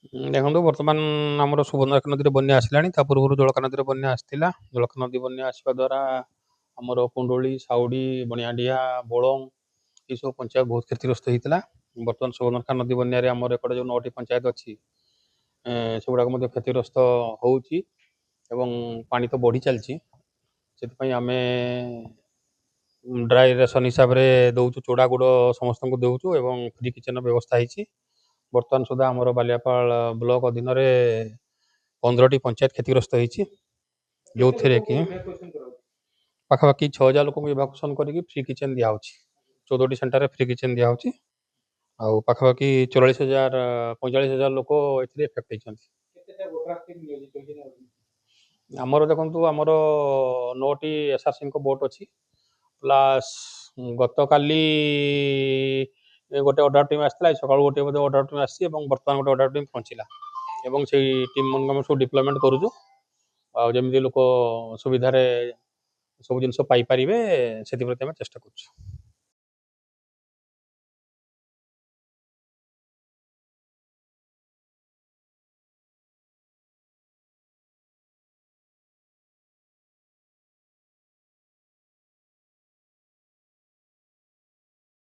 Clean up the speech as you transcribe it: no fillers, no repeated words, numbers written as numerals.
ଦେଖନ୍ତୁ ବର୍ତ୍ତମାନ ଆମର ସୁବର୍ଣ୍ଣରେଖା ନଦୀରେ ବନ୍ୟା ଆସିଲାଣି। ତା ପୂର୍ବରୁ ଜଳକା ନଦୀରେ ବନ୍ୟା ଆସିଥିଲା। ଜଳକା ନଦୀ ବନ୍ୟା ଆସିବା ଦ୍ୱାରା ଆମର କୁଣ୍ଡୁଳି, ସାଉଡ଼ି, ବଣିଆଡିହା, ବୋଳଙ୍ଗ ଏସବୁ ପଞ୍ଚାୟତ ବହୁତ କ୍ଷତିଗ୍ରସ୍ତ ହେଇଥିଲା। ବର୍ତ୍ତମାନ ସୁବର୍ଣ୍ଣରେଖା ନଦୀ ବନ୍ୟାରେ ଆମର ଏପଟେ ଯେଉଁ 9ଟି ପଞ୍ଚାୟତ ଅଛି ସେଗୁଡ଼ାକ ମଧ୍ୟ କ୍ଷତିଗ୍ରସ୍ତ ହେଉଛି ଏବଂ ପାଣି ତ ବଢ଼ି ଚାଲିଛି। ସେଥିପାଇଁ ଆମେ ଡ୍ରାଏ ରେସନ୍ ହିସାବରେ ଦେଉଛୁ, ଚୁଡ଼ା ଗୁଡ଼ ସମସ୍ତଙ୍କୁ ଦେଉଛୁ ଏବଂ ଫ୍ରି କିଚେନ୍ର ବ୍ୟବସ୍ଥା ହେଇଛି। ବର୍ତ୍ତମାନ ସୁଦ୍ଧା ଆମର ବାଲିଆପାଳ ବ୍ଲକ ଅଧୀନରେ 15ଟି ପଞ୍ଚାୟତ କ୍ଷତିଗ୍ରସ୍ତ ହେଇଛି, ଯେଉଁଥିରେ କି ପାଖାପାଖି 6,000 ଲୋକଙ୍କୁ ଇଭାକୁଏସନ୍ କରିକି ଫ୍ରି କିଚେନ୍ ଦିଆହେଉଛି। 14ଟି ସେଣ୍ଟରରେ ଫ୍ରି କିଚେନ୍ ଦିଆହେଉଛି। ଆଉ ପାଖାପାଖି 45,000 ଲୋକ ଏଥିରେ ଏଫେକ୍ଟ ହେଇଛନ୍ତି। ଆମର ଦେଖନ୍ତୁ, ଆମର 9ଟି ଏସ୍ଆର୍ସିଙ୍କ ବୋଟ୍ ଅଛି, ପ୍ଲସ୍ ଗତକାଲି ଗୋଟେ ଅର୍ଡ଼ର ଟିମ୍ ଆସିଥିଲା, ସକାଳୁ ଗୋଟେ ବୋଧେ ଅର୍ଡ଼ର ଟିମ୍ ଆସିଛି ଏବଂ ବର୍ତ୍ତମାନ ଗୋଟେ ଅର୍ଡ଼ର ଟିମ୍ ପହଞ୍ଚିଲା ଏବଂ ସେଇ ଟିମ୍ ମାନଙ୍କୁ ଆମେ ସବୁ ଡିପ୍ଲୟମେଣ୍ଟ କରୁଛୁ। ଆଉ ଯେମିତି ଲୋକ ସୁବିଧାରେ ସବୁ ଜିନିଷ ପାଇପାରିବେ ସେଥିପ୍ରତି ଆମେ ଚେଷ୍ଟା କରୁଛୁ।